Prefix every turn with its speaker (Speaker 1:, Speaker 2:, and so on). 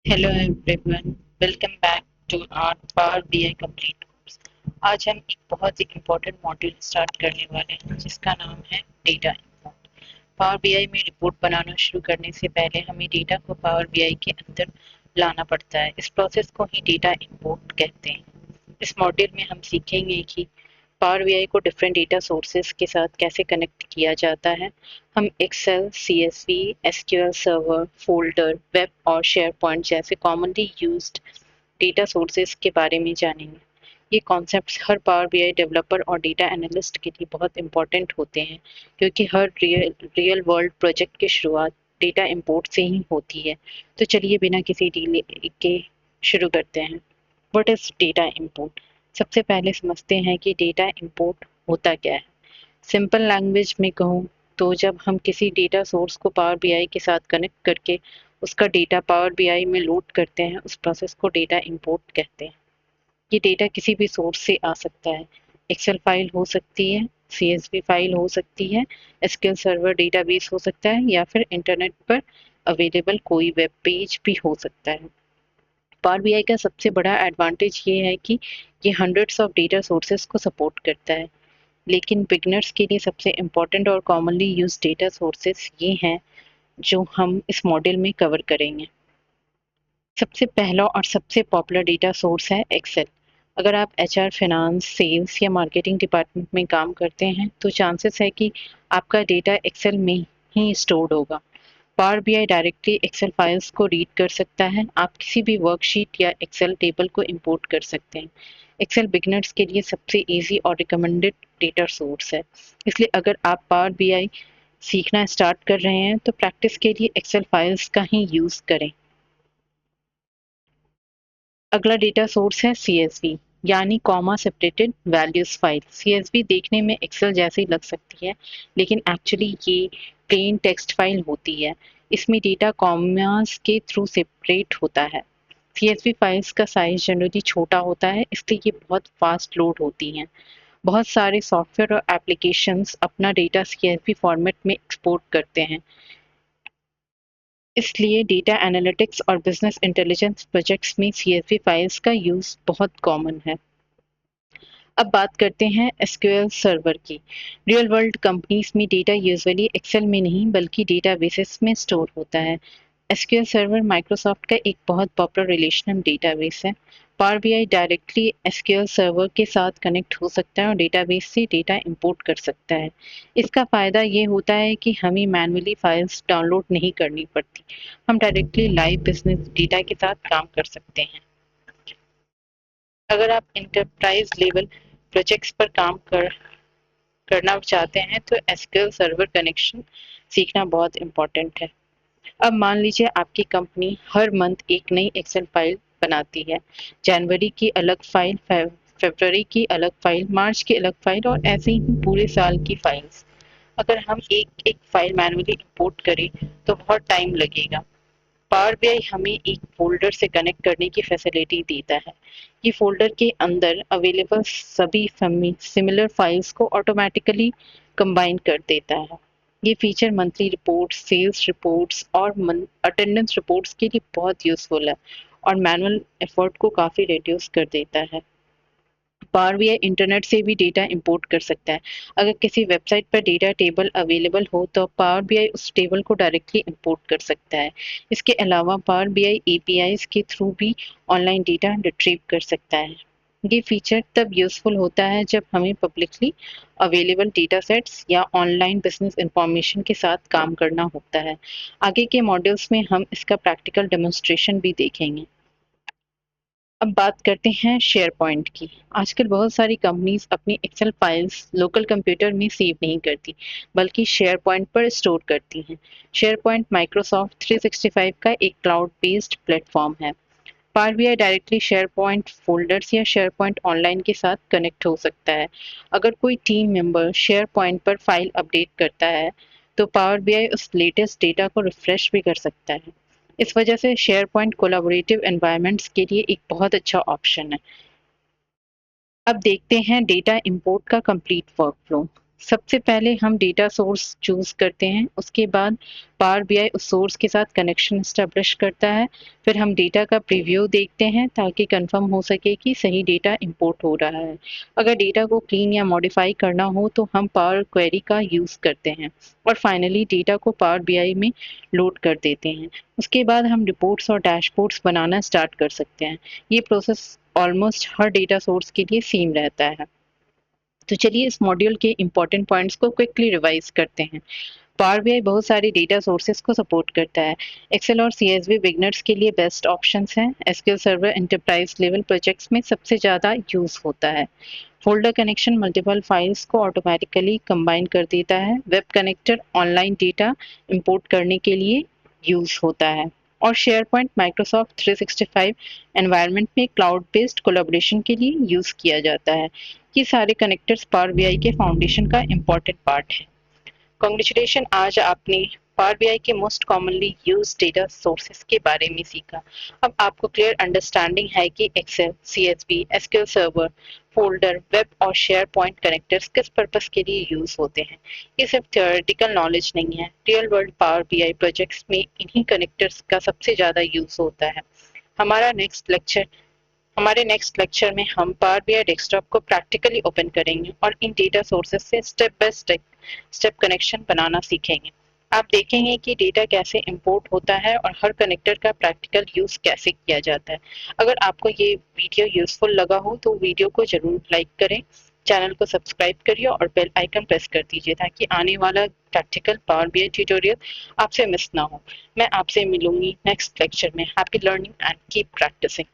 Speaker 1: Hello everyone, welcome back to our Power BI complete course. आज हम एक बहुत ही इम्पोर्टेंट मॉड्यूल स्टार्ट करने वाले हैं जिसका नाम है डेटा इंपोर्ट। पावर बीआई में रिपोर्ट बनाना शुरू करने से पहले हमें डेटा को पावर बीआई के अंदर लाना पड़ता है। इस प्रोसेस को ही डेटा इंपोर्ट कहते हैं। इस मॉड्यूल में हम सीखेंगे कि पावर बीआई को डिफरेंट डेटा सोर्सेज के साथ कैसे कनेक्ट किया जाता है। हम Excel, CSV, SQL server, folder, web और शेयर पॉइंट जैसे कॉमनली यूज्ड डेटा सोर्सेज के बारे में जानेंगे। ये कॉन्सेप्ट्स हर पावर बीआई डेवलपर और डेटा एनालिस्ट के लिए बहुत इंपॉर्टेंट होते हैं, क्योंकि हर रियल वर्ल्ड प्रोजेक्ट की शुरुआत डेटा इंपोर्ट से ही होती है। तो चलिए बिना किसी डिले के शुरू करते हैं। What is data import? सबसे पहले समझते हैं कि डेटा इंपोर्ट होता क्या है। सिंपल लैंग्वेज में कहूँ तो जब हम किसी डेटा सोर्स को पावर बीआई के साथ कनेक्ट करके उसका डेटा पावर बीआई में लोड करते हैं, उस प्रोसेस को डेटा इंपोर्ट कहते हैं। ये डेटा किसी भी सोर्स से आ सकता है। एक्सेल फाइल हो सकती है, सीएसवी फाइल हो सकती है, एसक्यूएल सर्वर डेटाबेस हो सकता है, या फिर इंटरनेट पर अवेलेबल कोई वेब पेज भी हो सकता है। पावर बीआई का सबसे बड़ा एडवांटेज ये है कि ये हंड्रेड्स ऑफ डेटा सोर्सेज को सपोर्ट करता है। लेकिन बिगनर्स के लिए सबसे इम्पोर्टेंट और कॉमनली यूज डेटा सोर्सेज ये हैं जो हम इस मॉड्यूल में कवर करेंगे। सबसे पहला और सबसे पॉपुलर डेटा सोर्स है एक्सेल। अगर आप एचआर, फाइनेंस, सेल्स या मार्केटिंग डिपार्टमेंट में काम करते हैं तो चांसेस है कि आपका डेटा एक्सेल में ही स्टोर्ड होगा। Power BI directly Excel files को रीड कर सकता है। आप किसी भी वर्कशीट या एक्सेल टेबल को इंपोर्ट कर सकते हैं। एक्सेल बिगनर्स के लिए सबसे इजी और रिकमेंडेड डेटा सोर्स है। इसलिए अगर आप पावर बीआई सीखना स्टार्ट कर रहे हैं तो प्रैक्टिस के लिए एक्सेल फाइल्स का ही यूज करें। अगला डेटा सोर्स है सीएसवी, यानी comma separated values file. CSV देखने में एक्सेल जैसी लग सकती है, लेकिन एक्चुअली ये प्लेन टेक्स्ट फाइल होती है। इसमें डेटा कॉमास के थ्रू सेपरेट होता है। सीएसवी फाइल्स का साइज जनरली छोटा होता है, इसलिए ये बहुत फास्ट लोड होती हैं। बहुत सारे सॉफ्टवेयर और एप्लीकेशंस अपना डेटा सीएसवी फॉर्मेट में एक्सपोर्ट करते हैं। इसलिए डेटा एनालिटिक्स और बिजनेस इंटेलिजेंस प्रोजेक्ट्स में सीएसवी फाइल्स का यूज़ बहुत कॉमन है। अब बात करते हैं एसक्यूएल सर्वर की। रियल वर्ल्ड कंपनीज में डेटा यूजुअली एक्सेल में नहीं बल्कि डेटाबेसेस में स्टोर होता है। एसक्यूएल सर्वर माइक्रोसॉफ्ट का एक बहुत पॉपुलर रिलेशनल डेटाबेस है। Power BI directly SQL server के साथ कनेक्ट हो सकता है और डेटाबेस से डेटा इंपोर्ट कर सकता है। इसका फ़ायदा ये होता है कि हमें मैनुअली फाइल्स डाउनलोड नहीं करनी पड़ती। हम डायरेक्टली लाइव बिजनेस डेटा के साथ काम कर सकते हैं। अगर आप इंटरप्राइज लेवल प्रोजेक्ट्स पर करना चाहते हैं तो एसक्यूएल सर्वर कनेक्शन सीखना बहुत इम्पोर्टेंट है। अब मान लीजिए आपकी कंपनी हर मंथ एक नई एक्सेल फाइल बनाती है। जनवरी की अलग फाइल, फरवरी की अलग फाइल, मार्च की अलग फाइल और ऐसे ही पूरे साल की फाइल्स। अगर हम एक एक फाइल मैनुअली इंपोर्ट करें तो बहुत टाइम लगेगा। पावर बीआई हमें एक फोल्डर से कनेक्ट करने की फैसिलिटी देता है। ये फोल्डर के अंदर अवेलेबल सभी सिमिलर फाइल्स को ऑटोमेटिकली कंबाइन कर देता है। ये feature monthly reports, sales reports और अटेंडेंस रिपोर्ट्स के लिए बहुत यूजफुल है और मैनुअल एफर्ट को काफ़ी रिड्यूस कर देता है। पावर बीआई इंटरनेट से भी डेटा इंपोर्ट कर सकता है। अगर किसी वेबसाइट पर डेटा टेबल अवेलेबल हो तो पावर बीआई उस टेबल को डायरेक्टली इंपोर्ट कर सकता है। इसके अलावा पावर बीआई एपीआईज के थ्रू भी ऑनलाइन डेटा रिट्रीव कर सकता है। ये फीचर तब यूजफुल होता है जब हमें पब्लिकली अवेलेबल डेटा सेट्स या ऑनलाइन बिजनेस इंफॉर्मेशन के साथ काम करना होता है। आगे के मॉड्यूल्स में हम इसका प्रैक्टिकल डेमोन्स्ट्रेशन भी देखेंगे। अब बात करते हैं शेयर पॉइंट की। आजकल बहुत सारी कंपनीज अपनी एक्सेल फाइल्स लोकल कंप्यूटर में सेव नहीं करती, बल्कि शेयर पॉइंट पर स्टोर करती हैं। शेयर पॉइंट माइक्रोसॉफ्ट 365 का एक क्लाउड बेस्ड प्लेटफॉर्म है। Power BI directly share point folders या शेयर पॉइंट ऑनलाइन के साथ कनेक्ट हो सकता है। अगर कोई टीम मेंबर शेयर पॉइंट पर फाइल अपडेट करता है तो पावर बीआई उस लेटेस्ट डेटा को रिफ्रेश भी कर सकता है। इस वजह से शेयर पॉइंट कोलैबोरेटिव एनवायरनमेंट्स के लिए एक बहुत अच्छा ऑप्शन है। अब देखते हैं डेटा इंपोर्ट का कंप्लीट वर्कफ्लो। सबसे पहले हम डेटा सोर्स चूज करते हैं, उसके बाद पावर बीआई उस सोर्स के साथ कनेक्शन एस्टेब्लिश करता है। फिर हम डेटा का प्रीव्यू देखते हैं ताकि कंफर्म हो सके कि सही डेटा इंपोर्ट हो रहा है। अगर डेटा को क्लीन या मॉडिफाई करना हो तो हम पावर क्वेरी का यूज करते हैं और फाइनली डेटा को पावर बीआई में लोड कर देते हैं। उसके बाद हम रिपोर्ट्स और डैशबोर्ड्स बनाना स्टार्ट कर सकते हैं। ये प्रोसेस ऑलमोस्ट हर डेटा सोर्स के लिए सेम रहता है। तो चलिए इस मॉड्यूल के इंपॉर्टेंट पॉइंट्स को क्विकली रिवाइज करते हैं। पावर बीआई बहुत सारी डेटा सोर्सेज को सपोर्ट करता है। एक्सेल और सीएसवी बिगनर्स के लिए बेस्ट ऑप्शंस हैं। SQL server enterprise level projects में सबसे ज़्यादा यूज होता है। फोल्डर कनेक्शन मल्टीपल फाइल्स को ऑटोमेटिकली कंबाइन कर देता है। Web connector online data import करने के लिए यूज होता है। और शेयर पॉइंट माइक्रोसॉफ्ट 365 एनवायरनमेंट में क्लाउड बेस्ड कोलाबोरेशन के लिए यूज किया जाता है। ये सारे कनेक्टर्स पावर बीआई के फाउंडेशन का इम्पॉर्टेंट पार्ट है। कॉन्ग्रेचुलेशन, आज आपने पावर बीआई के most commonly use data sources के बारे में सीखा। अब आपको क्लियर अंडरस्टैंडिंग है कि Excel, CSV, SQL server, folder, web और शेयर पॉइंट कनेक्टर्स किस पर्पस के लिए यूज होते हैं। ये सिर्फ थियोरेटिकल नॉलेज नहीं है, real world power BI projects में इन्हीं कनेक्टर्स का सबसे ज्यादा यूज होता है। हमारा नेक्स्ट लेक्चर हमारे नेक्स्ट लेक्चर में हम पावर बीआई डेस्कटॉप को प्रैक्टिकली ओपन करेंगे और इन डेटा सोर्सेस से स्टेप बाय स्टेप कनेक्शन बनाना सीखेंगे। आप देखेंगे कि डेटा कैसे इंपोर्ट होता है और हर कनेक्टर का प्रैक्टिकल यूज कैसे किया जाता है। अगर आपको ये वीडियो यूजफुल लगा हो तो वीडियो को जरूर लाइक करें, चैनल को सब्सक्राइब करिए और बेल आइकन प्रेस कर दीजिए ताकि आने वाला प्रैक्टिकल पावर बीआई ट्यूटोरियल आपसे मिस ना हो। मैं आपसे मिलूंगी नेक्स्ट लेक्चर में। Happy learning and keep practising.